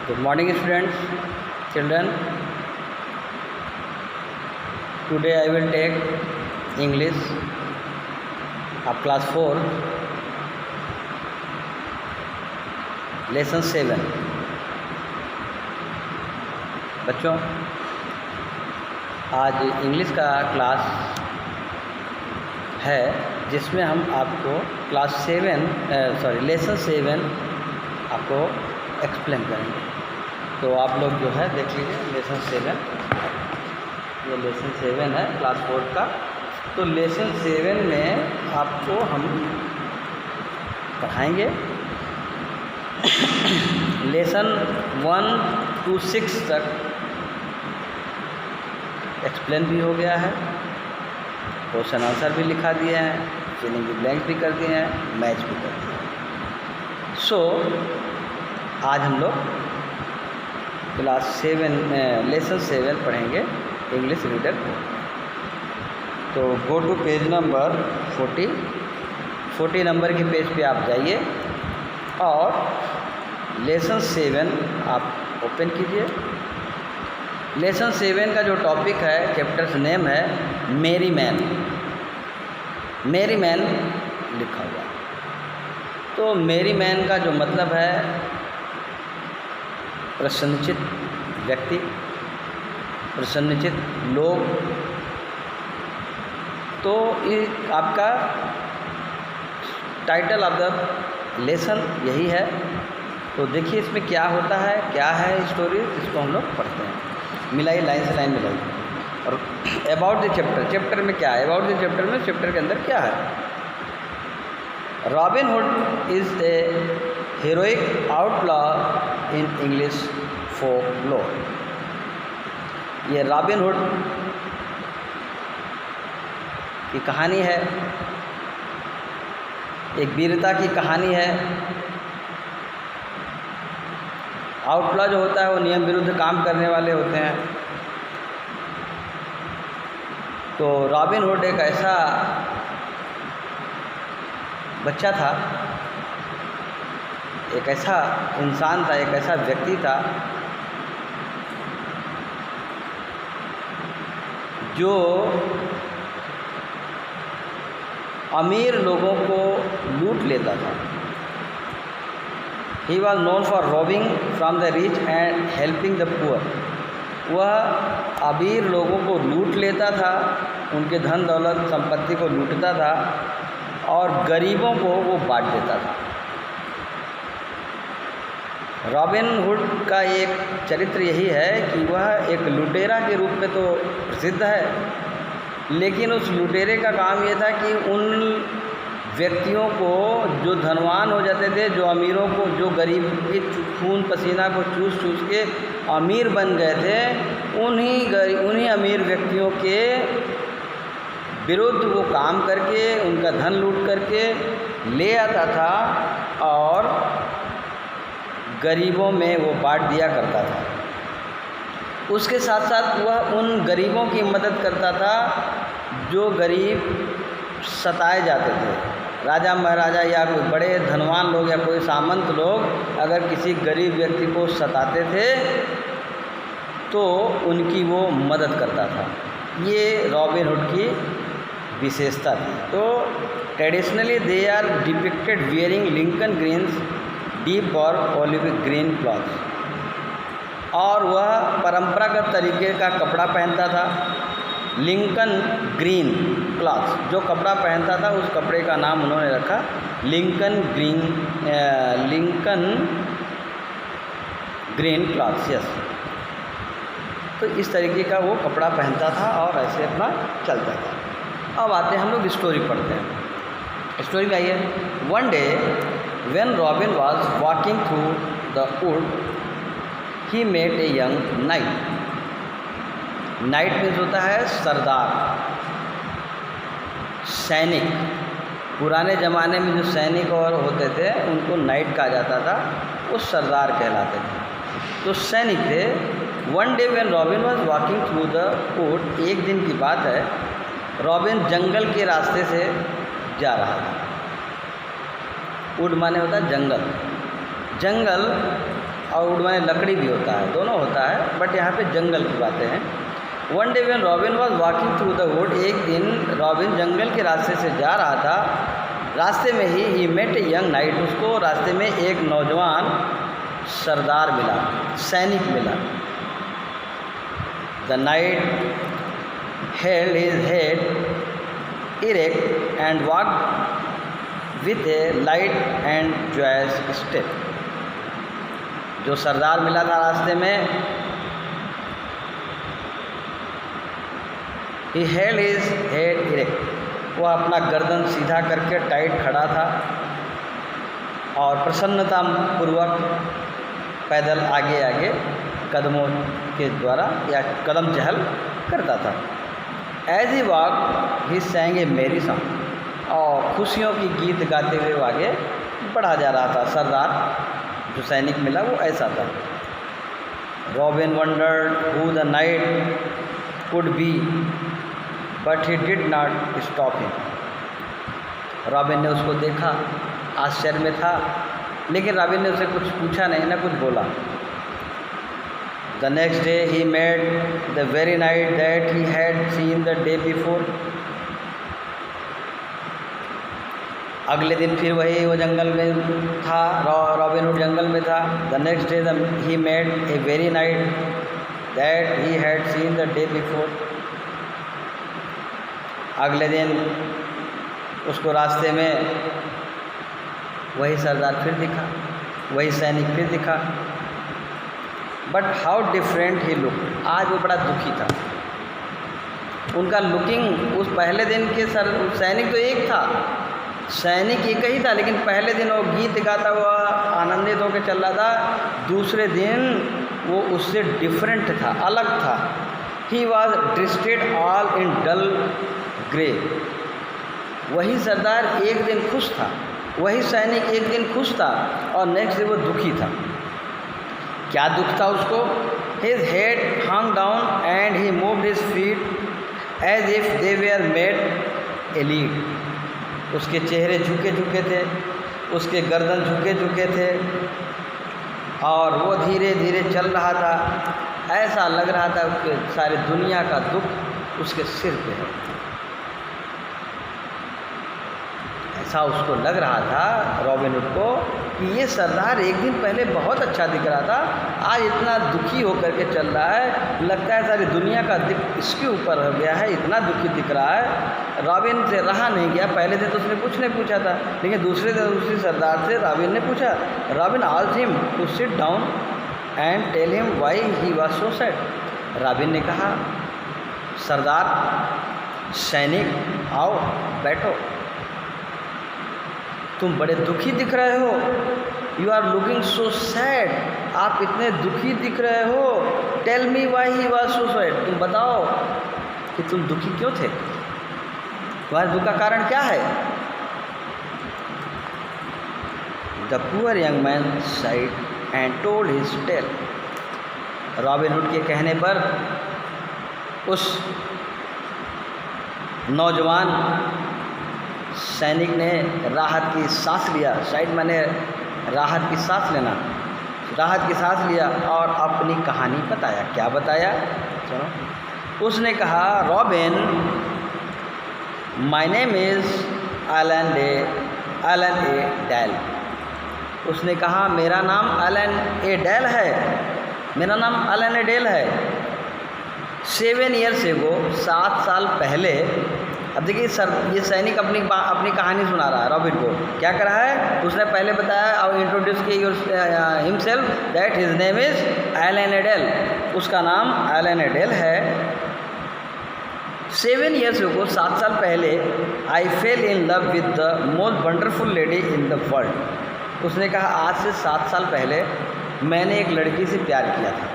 Good morning, students, children. Today I will take English of class 4, lesson 7. बच्चों, आज English का class है जिसमें हम आपको लेसन 7 आपको एक्सप्लेन करेंगे। तो आप लोग जो है देख लीजिए लेसन 7, ये लेसन 7 है क्लास 4 का। तो लेसन 7 में आपको हम पढ़ाएंगे लेसन 1 to 6 तक एक्सप्लेन भी हो गया है, क्वेश्चन आंसर भी लिखा दिए हैं, फिलिंग द ब्लैंक्स भी कर दिए हैं, मैच भी कर दिए हैं। सो आज हम लोग क्लास 7 लेसन 7 पढ़ेंगे इंग्लिश रीडर को। तो go to page number 40 number के पेज पे आप जाइए और लेसन 7 आप ओपन कीजिए। लेसन 7 का जो टॉपिक है, चैप्टर्स नेम है मेरी मैन लिखा हुआ। तो मेरी मैन का जो मतलब है प्रसन्नचित व्यक्ति, प्रसन्नचित लोग। तो ये आपका टाइटल ऑफ द लेसन यही है। तो देखिए इसमें क्या होता है, क्या है स्टोरी, इसको हम लोग पढ़ते हैं। मिलाइए, लाइन से लाइन मिलाइए। और अबाउट द चैप्टर में क्या है, अबाउट द चैप्टर में चैप्टर के अंदर क्या है। Robin hood is a heroic outlaw in English folklore। ये रॉबिन हुड की कहानी है, एक वीरता की कहानी है। आउटलॉ जो होता है वो नियम विरुद्ध काम करने वाले होते हैं। तो रॉबिन हुड एक ऐसा बच्चा था, एक ऐसा इंसान था, एक ऐसा व्यक्ति था जो अमीर लोगों को लूट लेता था। He was known for robbing from the rich and helping the poor. वह अमीर लोगों को लूट लेता था, उनके धन दौलत संपत्ति को लूटता था और गरीबों को वो बांट देता था। रॉबिन हुड का एक चरित्र यही है कि वह एक लुटेरा के रूप में तो प्रसिद्ध है, लेकिन उस लुटेरे का काम ये था कि उन व्यक्तियों को जो धनवान हो जाते थे, जो अमीरों को, जो गरीब के खून पसीना को चूस के अमीर बन गए थे, उन्हीं अमीर व्यक्तियों के विरुद्ध वो काम करके उनका धन लूट करके ले आता था और गरीबों में वो बांट दिया करता था। उसके साथ साथ वह उन गरीबों की मदद करता था जो गरीब सताए जाते थे। राजा महाराजा या कोई बड़े धनवान लोग या कोई सामंत लोग अगर किसी गरीब व्यक्ति को सताते थे तो उनकी वो मदद करता था। ये रॉबिन हुड की विशेषता थी। तो traditionally they are depicted wearing Lincoln greens deep और ओलिव ग्रीन क्लॉथ। और वह परंपरागत तरीके का कपड़ा पहनता था। लिंकन ग्रीन क्लॉथ, जो कपड़ा पहनता था उस कपड़े का नाम उन्होंने रखा लिंकन ग्रीन क्लॉथ। यस, तो इस तरीके का वो कपड़ा पहनता था और ऐसे अपना चलता था। अब आते हैं हम लोग स्टोरी पढ़ते हैं। स्टोरी में आइए। One day when Robin was walking through the wood, he met a young knight। Night means होता है सरदार, सैनिक। पुराने ज़माने में जो सैनिक और होते थे उनको नाइट कहा जाता था, वो सरदार कहलाते थे। तो सैनिक थे। One day when Robin was walking through the wood, एक दिन की बात है, रॉबिन जंगल के रास्ते से जा रहा था। वुड माने होता है जंगल। जंगल और वुड माने लकड़ी भी होता है, दोनों होता है, बट यहाँ पे जंगल की बातें हैं। One day when robin was walking through the wood, एक दिन रॉबिन जंगल के रास्ते से जा रहा था। रास्ते में ही मेट ए यंग नाइट, उसको रास्ते में एक नौजवान सरदार मिला, सैनिक मिला। The knight held his head erect and walked with a light and joyous step. जो सरदार मिला था रास्ते में, he held his head erect, वो अपना गर्दन सीधा करके टाइट खड़ा था और प्रसन्नता पूर्वक पैदल आगे आगे कदमों के द्वारा या कदम चहल करता था। As he walk he sang a merry song, और खुशियों की गीत गाते हुए वो आगे बढ़ा जा रहा था। सरदार जो सैनिक मिला वो ऐसा था। Robin wandered who the night could be but he did not stop him. Robin ने उसको देखा, आश्चर्य में था, लेकिन रॉबिन ने उसे कुछ पूछा नहीं, ना कुछ बोला। The next day he met the very night that he had seen the day before. अगले दिन फिर वही वो जंगल में था, रॉबिन हुड जंगल में था। The next day he met a very night that he had seen the day before. अगले दिन उसको रास्ते में वही सरदार फिर दिखा, वही सैनिक फिर दिखा। But how different he look, आज वो बड़ा दुखी था। उनका लुकिंग उस पहले दिन के सैनिक तो एक था, सैनिक एक ही था, लेकिन पहले दिन वो गीत गाता हुआ आनंदित होकर चल रहा था। दूसरे दिन वो उससे डिफरेंट था, अलग था। He was dressed all in dull grey. वही सरदार एक दिन खुश था, वही सैनिक एक दिन खुश था और नेक्स्ट डे वो दुखी था। क्या दुख था उसको? His head hung down and he moved his feet as if they were made a lead. उसके चेहरे झुके झुके थे, उसके गर्दन झुके झुके थे और वो धीरे धीरे चल रहा था। ऐसा लग रहा था कि सारी दुनिया का दुख उसके सिर पे है, ऐसा उसको लग रहा था रॉबिन हुड को कि ये सरदार एक दिन पहले बहुत अच्छा दिख रहा था, आज इतना दुखी होकर के चल रहा है। लगता है सारी दुनिया का दुख इसके ऊपर हो गया है, इतना दुखी दिख रहा है। रॉबिन से रहा नहीं गया। पहले दिन तो उसने कुछ नहीं पूछा था, लेकिन दूसरे दिन उसी सरदार से रॉबिन ने पूछा। Robin asked him to sit down and tell him why he was so sad. Robin ने कहा, सरदार सैनिक आओ बैठो, तुम बड़े दुखी दिख रहे हो। You are looking so sad, आप इतने दुखी दिख रहे हो। Tell me why he was so sad, तुम बताओ कि तुम दुखी क्यों थे, तुम्हारे दुख का कारण क्या है। The poor young man sighed and told his tale. Robin Hood के कहने पर उस नौजवान सैनिक ने राहत की सांस लिया। साइड मैंने राहत की सांस लेना, राहत की सांस लिया और अपनी कहानी बताया। क्या बताया? चलो। उसने कहा, Robin my name is Allan a Dale. उसने कहा, मेरा नाम एलन ए डेल है, मेरा नाम एलन ए डेल है। 7 ईयर्स एगो, 7 साल पहले। अब देखिए सर, ये सैनिक अपनी कहानी सुना रहा है रॉबिन को। क्या कर रहा है? उसने पहले बताया और इंट्रोड्यूस किया himself that his name is Allan a Dale. उसका नाम एलन ए डेल है। 7 ईयर्स एगो, 7 साल पहले, I fell in love with the most wonderful lady in the world. उसने कहा, आज से 7 साल पहले मैंने एक लड़की से प्यार किया था।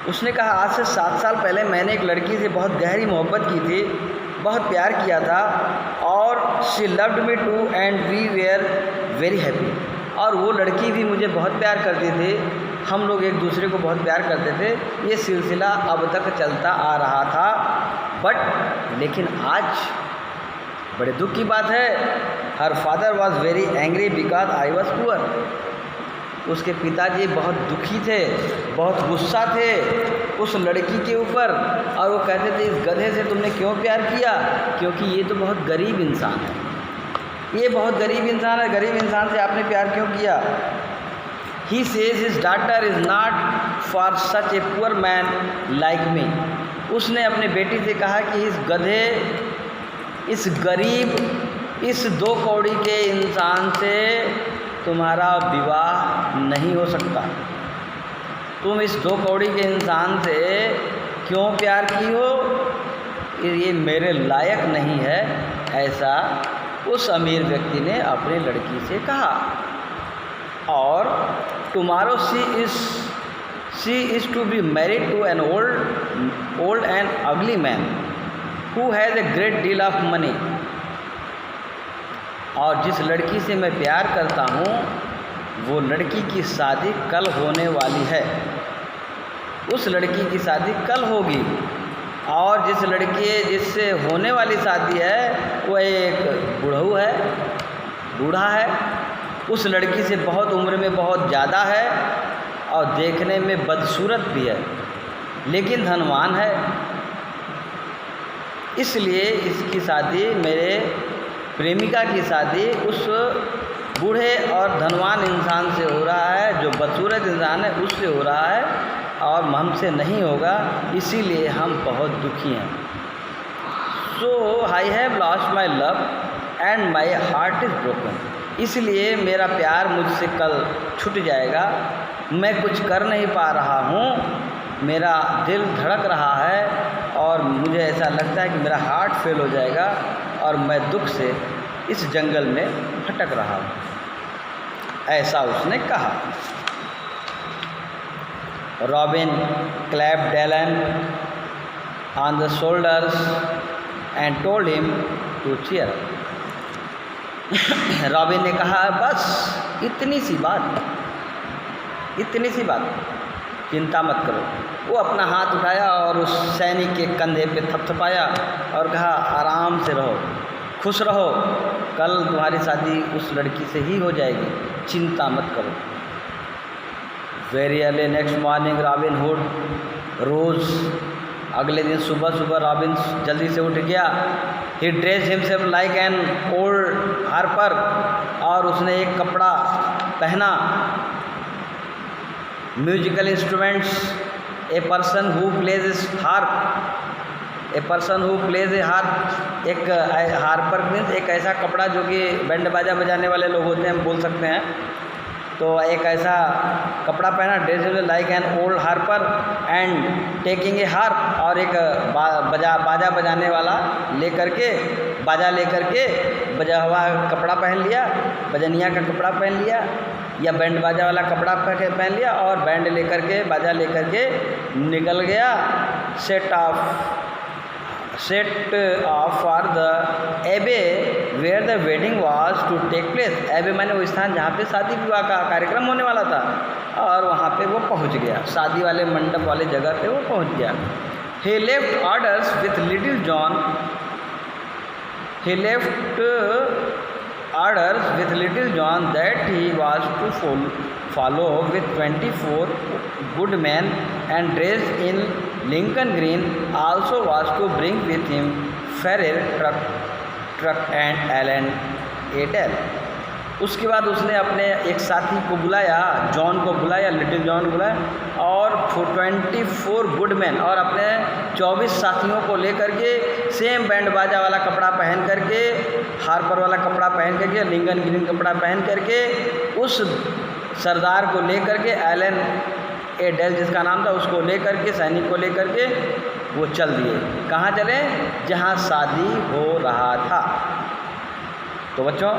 उसने कहा, आज से 7 साल पहले मैंने एक लड़की से बहुत गहरी मोहब्बत की थी, बहुत प्यार किया था और she loved me too and we were very happy. और वो लड़की भी मुझे बहुत प्यार करती थी, हम लोग एक दूसरे को बहुत प्यार करते थे। ये सिलसिला अब तक चलता आ रहा था। लेकिन आज बड़े दुख की बात है, her father was very angry because I was poor. उसके पिताजी बहुत दुखी थे, बहुत गुस्सा थे उस लड़की के ऊपर, और वो कहते थे इस गधे से तुमने क्यों प्यार किया, क्योंकि ये तो बहुत गरीब इंसान है, ये बहुत गरीब इंसान है, गरीब इंसान से आपने प्यार क्यों किया। He says his daughter is not for such a poor man like me. उसने अपने बेटी से कहा कि इस गधे, इस गरीब, इस 2 कौड़ी के इंसान से तुम्हारा विवाह नहीं हो सकता। तुम इस 2 कौड़ी के इंसान से क्यों प्यार की हो, ये मेरे लायक नहीं है, ऐसा उस अमीर व्यक्ति ने अपनी लड़की से कहा। और tomorrow she is to be married to an old and ugly man who has a great deal of money. और जिस लड़की से मैं प्यार करता हूँ वो लड़की की शादी कल होने वाली है, उस लड़की की शादी कल होगी, और जिससे होने वाली शादी है वो एक बुढ़ऊ है, बूढ़ा है, उस लड़की से बहुत उम्र में बहुत ज़्यादा है और देखने में बदसूरत भी है, लेकिन धनवान है। इसलिए इसकी शादी, मेरे प्रेमिका की शादी उस बूढ़े और धनवान इंसान से हो रहा है, जो बदसूरत इंसान है उससे हो रहा है, और हमसे नहीं होगा, इसीलिए हम बहुत दुखी हैं। So I have lost my love and my heart is broken. इसलिए मेरा प्यार मुझसे कल छूट जाएगा, मैं कुछ कर नहीं पा रहा हूँ, मेरा दिल धड़क रहा है और मुझे ऐसा लगता है कि मेरा हार्ट फेल हो जाएगा और मैं दुख से इस जंगल में भटक रहा हूँ, ऐसा उसने कहा। Robin clapped Allan on the shoulders and told him to cheer up. Robin ने कहा बस इतनी सी बात, चिंता मत करो। वो अपना हाथ उठाया और उस सैनिक के कंधे पे थपथपाया और कहा आराम से रहो, खुश रहो, कल तुम्हारी शादी उस लड़की से ही हो जाएगी, चिंता मत करो। Very early next morning Robin Hood rose. अगले दिन सुबह रॉबिन जल्दी से उठ गया। He dress himself like an old harper, और उसने एक कपड़ा पहना। Musical instruments, a person who plays harp, एक हार्पर मीन्स एक ऐसा कपड़ा जो कि बैंड बाजा बजाने वाले लोग होते हैं, हम बोल सकते हैं। तो एक ऐसा कपड़ा पहना, dress like an old Harper and taking a harp, और एक बाजा बजाने वाला बाजा लेकर के बजा हुआ कपड़ा पहन लिया, बजनिया का कपड़ा पहन लिया या बैंड बाजा वाला कपड़ा पहन लिया, और बैंड लेकर के बाजा लेकर के निकल गया। Set off for the abbey where the wedding was to take place. Abbey माने वो स्थान जहाँ पे शादी विवाह का कार्यक्रम होने वाला था, और वहाँ पे वो पहुँच गया, शादी वाले मंडप वाले जगह पे वो पहुँच गया। he left orders with Little John that he was to follow with 24 good men and dressed in Lincoln Green, also was to bring with him Ferrer, Truck and Allen Adel. उसके बाद उसने अपने एक साथी को बुलाया, जॉन को बुलाया, लिटिल जॉन बुलाया, और 24 गुड मैन और अपने 24 साथियों को लेकर के सेम बैंड बाजा वाला कपड़ा पहन करके, हार्पर वाला कपड़ा पहन करके, लिंकन ग्रीन कपड़ा पहन करके, उस सरदार को लेकर के, एलन ए डेल जिसका नाम था, उसको लेकर के, सैनिक को लेकर के वो चल दिए। कहाँ चले? जहाँ शादी हो रहा था। तो बच्चों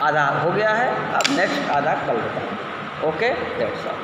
आधा हो गया है, अब नेक्स्ट आधा कल बताएंगे। Okay, that's all.